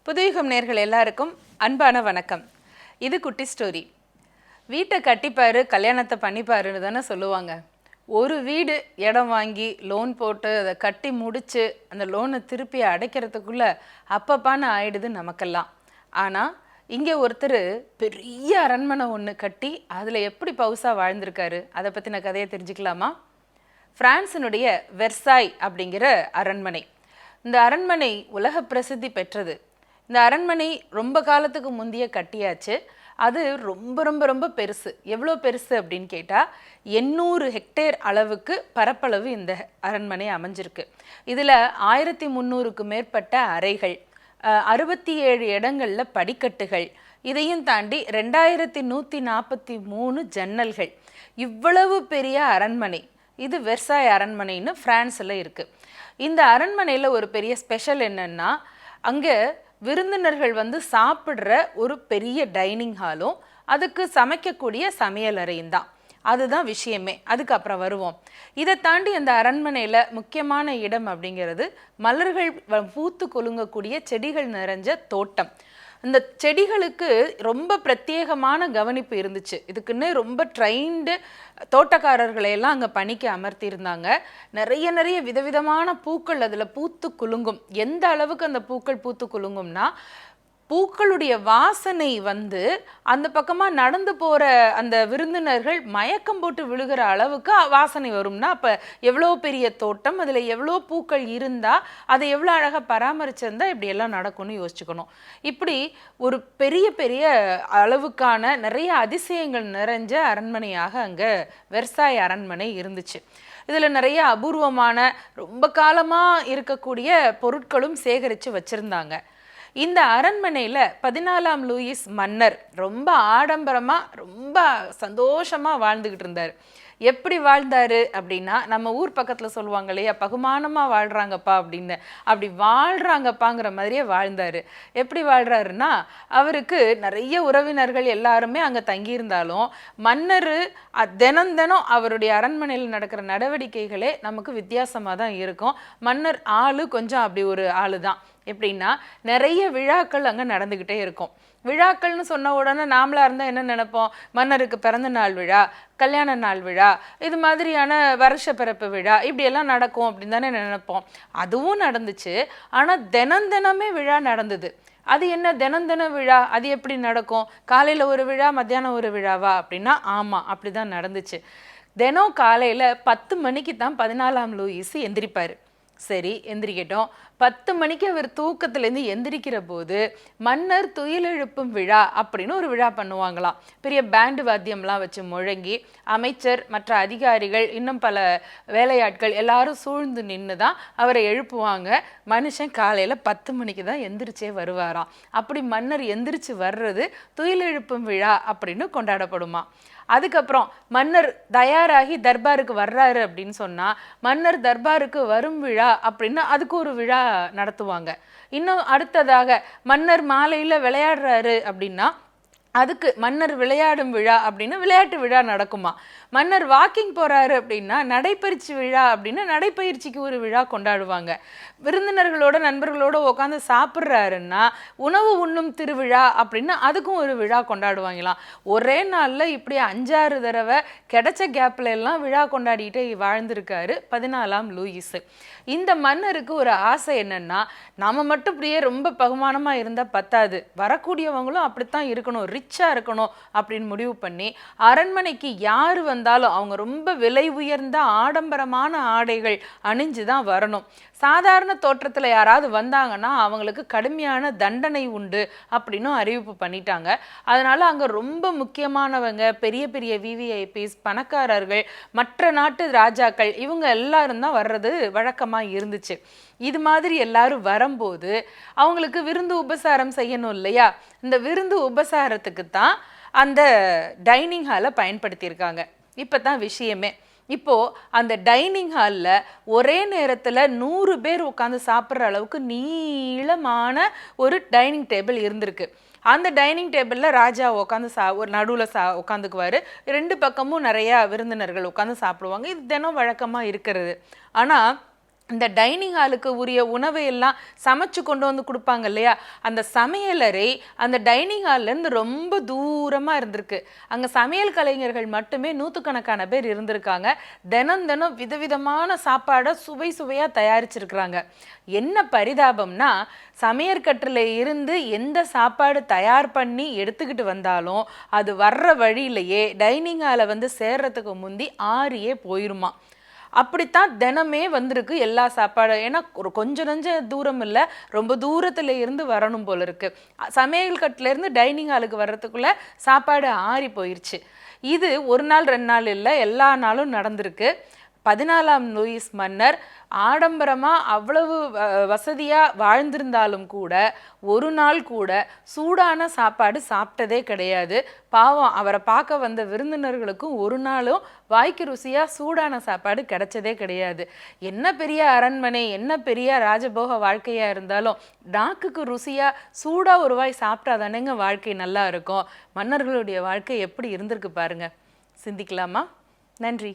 புதுயுகம் நேர்கள் எல்லாருக்கும் அன்பான வணக்கம். இது குட்டி ஸ்டோரி. வீட்டை கட்டிப்பாரு, கல்யாணத்தை பண்ணிப்பாருன்னு தானே சொல்லுவாங்க. ஒரு வீடு இடம் வாங்கி லோன் போட்டு அதை கட்டி முடித்து அந்த லோனை திருப்பி அடைக்கிறதுக்குள்ளே அப்பப்பான்னு ஆயிடுது நமக்கெல்லாம். ஆனால் இங்கே ஒருத்தர் பெரிய அரண்மனை ஒன்று கட்டி அதில் எப்படி பவுசாக வாழ்ந்திருக்காரு, அதை பற்றின கதையை தெரிஞ்சுக்கலாமா? பிரான்சினுடைய வெர்சாய் அப்படிங்கிற அரண்மனை. இந்த அரண்மனை உலக பிரசித்தி பெற்றது. இந்த அரண்மனை ரொம்ப காலத்துக்கு முந்தைய கட்டியாச்சு. அது ரொம்ப ரொம்ப ரொம்ப பெருசு. எவ்வளோ பெருசு அப்படின்னு கேட்டால் 800 ஹெக்டேர் அளவுக்கு பரப்பளவு இந்த அரண்மனை அமைஞ்சிருக்கு. இதில் 1300க்கு மேற்பட்ட அறைகள், 67 இடங்களில் படிக்கட்டுகள், இதையும் தாண்டி 2143 ஜன்னல்கள். இவ்வளவு பெரிய அரண்மனை. இது வெர்சாய் அரண்மனைன்னு பிரான்ஸில் இருக்குது. இந்த அரண்மனையில் ஒரு பெரிய ஸ்பெஷல் என்னன்னா, அங்கே விருந்தினர்கள் வந்து சாப்பிட்ற ஒரு பெரிய டைனிங் ஹாலும் அதுக்கு சமைக்கக்கூடிய சமையல் அறையும் தான். அதுதான் விஷயமே. அதுக்கப்புறம் வருவோம். இதை தாண்டி அந்த அரண்மனையில் முக்கியமான இடம் அப்படிங்கிறது மலர்கள் பூத்து குலுங்கக்கூடிய செடிகள் நிறைஞ்ச தோட்டம். இந்த செடிகளுக்கு ரொம்ப பிரத்யேகமான கவனிப்பு இருந்துச்சு. இதுக்குன்னு ரொம்ப ட்ரைன்டு தோட்டக்காரர்களையெல்லாம் அங்கே பணிக்கு அமர்த்தியிருந்தாங்க. நிறைய விதவிதமான பூக்கள் அதில் பூத்து குலுங்கும். எந்த அளவுக்கு அந்த பூக்கள் பூத்து குலுங்கும்னா, பூக்களுடைய வாசனை வந்து அந்த பக்கமாக நடந்து போகிற அந்த விருந்தினர்கள் மயக்கம் போட்டு விழுகிற அளவுக்கு வாசனை வரும்னா, அப்போ எவ்வளோ பெரிய தோட்டம், அதில் எவ்வளோ பூக்கள் இருந்தால் அதை எவ்வளோ அழகாக பராமரிச்சிருந்தால் இப்படியெல்லாம் நடக்கும்னு யோசிச்சுக்கணும். இப்படி ஒரு பெரிய பெரிய அளவுக்கான நிறைய அதிசயங்கள் நிறைஞ்ச அரண்மனையாக அங்கே வெர்சாய் அரண்மனை இருந்துச்சு. இதில் நிறைய அபூர்வமான ரொம்ப காலமாக இருக்கக்கூடிய பொருட்களும் சேகரித்து வச்சுருந்தாங்க. இந்த அரண்மனையில் 14ஆம் லூயிஸ் மன்னர் ரொம்ப ஆடம்பரமாக ரொம்ப சந்தோஷமாக வாழ்ந்துக்கிட்டு இருந்தார். எப்படி வாழ்ந்தார் அப்படின்னா, நம்ம ஊர் பக்கத்தில் சொல்லுவாங்க இல்லையா, பகுமானமாக வாழ்கிறாங்கப்பா அப்படின்னு. அப்படி வாழ்கிறாங்கப்பாங்கிற மாதிரியே வாழ்ந்தார். எப்படி வாழ்கிறாருன்னா, அவருக்கு நிறைய உறவினர்கள் எல்லாருமே அங்கே தங்கியிருந்தாலும் மன்னர் தினம் அவருடைய அரண்மனையில் நடக்கிற நடவடிக்கைகளே நமக்கு வித்தியாசமாக தான் இருக்கும். மன்னர் ஆளு கொஞ்சம் அப்படி ஒரு ஆளு தான். எப்படின்னா, நிறைய விழாக்கள் அங்கே நடந்துக்கிட்டே இருக்கும். விழாக்கள்னு சொன்ன உடனே நாமளாக இருந்தால் என்ன நினைப்போம்? மன்னருக்கு பிறந்த நாள் விழா, கல்யாண நாள் விழா, இது மாதிரியான வருஷ பிறப்பு விழா இப்படியெல்லாம் நடக்கும் அப்படின்னு தானே நினைப்போம். அதுவும் நடந்துச்சு. ஆனால் தினமே விழா நடந்தது. அது என்ன தினம் விழா, அது எப்படி நடக்கும்? காலையில் ஒரு விழா, மத்தியானம் ஒரு விழாவா அப்படின்னா ஆமாம், அப்படி தான் நடந்துச்சு. தினம் காலையில் 10 மணிக்கு தான் 14ஆம் லூயிஸ் எந்திரிப்பார். சரி, எந்திரிக்கட்டும். 10 மணிக்கு அவர் தூக்கத்துலேருந்து எந்திரிக்கிற போது மன்னர் துயிலெழுப்பும் விழா அப்படின்னு ஒரு விழா பண்ணுவாங்களாம். பெரிய பேண்டு வாத்தியம்லாம் வச்சு முழங்கி அமைச்சர், மற்ற அதிகாரிகள், இன்னும் பல வேலையாட்கள் எல்லாரும் சூழ்ந்து நின்று தான் அவரை எழுப்புவாங்க. மனுஷன் காலையில் 10 மணிக்கு தான் எந்திரிச்சே வருவாராம். அப்படி மன்னர் எந்திரிச்சு வர்றது துயிலெழுப்பும் விழா அப்படின்னு கொண்டாடப்படுமா. அதுக்கப்புறம் மன்னர் தயாராகி தர்பாருக்கு வர்றாரு அப்படின்னு சொன்னால் மன்னர் தர்பாருக்கு வரும் விழா அப்படின்னு அதுக்கு ஒரு விழா நடத்துவாங்க. இன்னும் அடுத்ததாக மன்னர் மாலையில் விளையாடுறாரு அப்படின்னா அதுக்கு மன்னர் விளையாடும் விழா அப்படின்னு விளையாட்டு விழா நடக்குமா. மன்னர் வாக்கிங் போகிறாரு அப்படின்னா நடைப்பயிற்சி விழா அப்படின்னு நடைப்பயிற்சிக்கு ஒரு விழா கொண்டாடுவாங்க. விருந்தினர்களோட நண்பர்களோட உட்காந்து சாப்பிட்றாருன்னா உணவு உண்ணும் திருவிழா அப்படின்னு அதுக்கும் ஒரு விழா கொண்டாடுவாங்களாம். ஒரே நாளில் இப்படி 5-6 தடவை கிடைச்ச கேப்பில் எல்லாம் விழா கொண்டாடிட்டு வாழ்ந்திருக்காரு 14ஆம் லூயிஸ். இந்த மன்னருக்கு ஒரு ஆசை என்னன்னா, நம்ம மட்டும் இப்படியே ரொம்ப பகுமானமாக இருந்தால் பத்தாது, வரக்கூடியவங்களும் அப்படித்தான் இருக்கணும், ரிச்சாக இருக்கணும் அப்படின்னு முடிவு பண்ணி அரண்மனைக்கு யார் வந்தாலும் அவங்க ரொம்ப விலை உயர்ந்த ஆடம்பரமான ஆடைகள் அணிஞ்சு தான் வரணும். சாதாரண தோற்றத்தில் யாராவது வந்தாங்கன்னா அவங்களுக்கு கடுமையான தண்டனை உண்டு அப்படின்னும் அறிவிப்பு பண்ணிட்டாங்க. அதனால அங்கே ரொம்ப முக்கியமானவங்க, பெரிய பெரிய விவிஐபிஸ், பணக்காரர்கள், மற்ற நாட்டு ராஜாக்கள், இவங்க எல்லாரும் தான் வர்றது வழக்கமாக இருந்துச்சு. இது மாதிரி எல்லாரும் வரும்போது அவங்களுக்கு விருந்து உபசாரம் செய்யணும் இல்லையா. இந்த விருந்து உபசாரத்துக்கு தான் அந்த டைனிங் ஹாலை பயன்படுத்தியிருக்காங்க. இப்போ தான் விஷயமே. இப்போது அந்த டைனிங் ஹாலில் ஒரே நேரத்தில் 100 பேர் உட்காந்து சாப்பிட்ற அளவுக்கு நீளமான ஒரு டைனிங் டேபிள் இருந்திருக்கு. அந்த டைனிங் டேபிளில் ராஜா உட்காந்து ஒரு நடுவில் உட்காந்துக்குவார். 2 பக்கமும் நிறையா விருந்தினர்கள் உட்காந்து சாப்பிடுவாங்க. இது தினம் வழக்கமாக இருக்கிறது. ஆனால் இந்த டைனிங் ஹாலுக்கு உரிய உணவை எல்லாம் சமைச்சு கொண்டு வந்து கொடுப்பாங்க இல்லையா, அந்த சமையலறை அந்த டைனிங் ஹால்லேருந்து ரொம்ப தூரமாக இருந்திருக்கு. அங்கே சமையல் கலைஞர்கள் மட்டுமே நூற்றுக்கணக்கான பேர் இருந்திருக்காங்க. தினம் தினம் விதவிதமான சாப்பாடை சுவை சுவையாக தயாரிச்சிருக்கிறாங்க. என்ன பரிதாபம்னா, சமையற்கட்டில் இருந்து எந்த சாப்பாடு தயார் பண்ணி எடுத்துக்கிட்டு வந்தாலும் அது வர்ற வழியிலேயே டைனிங் ஹாலை வந்து சேர்றதுக்கு முந்தி ஆறியே போயிருமா. அப்படித்தான் தினமே வந்திருக்கு எல்லா சாப்பாடும். ஏன்னா ஒரு கொஞ்சம் நஞ்ச தூரம் இல்லை, ரொம்ப தூரத்தில் இருந்து வரணும் போல இருக்கு. சமையல் கட்டிலேருந்து டைனிங் ஹாலுக்கு வர்றதுக்குள்ள சாப்பாடு ஆறி போயிடுச்சு. இது ஒரு நாள் 2 நாள் இல்லை, எல்லா நாளும் நடந்திருக்கு. 14ஆம் லூயிஸ் மன்னர் ஆடம்பரமாக அவ்வளவு வசதியாக வாழ்ந்திருந்தாலும் கூட ஒரு நாள் கூட சூடான சாப்பாடு சாப்பிட்டதே கிடையாது. பாவம், அவரை பார்க்க வந்த விருந்தினர்களுக்கும் ஒரு நாளும் வாய்க்கு ருசியாக சூடான சாப்பாடு கிடைச்சதே கிடையாது. என்ன பெரிய அரண்மனை, என்ன பெரிய ராஜபோக வாழ்க்கையாக இருந்தாலும் நாக்குக்கு ருசியாக சூடாக ஒரு வாய் சாப்பிட்டா தானேங்க வாழ்க்கை நல்லா இருக்கும். மன்னர்களுடைய வாழ்க்கை எப்படி இருந்திருக்கு பாருங்க. சிந்திக்கலாமா? நன்றி.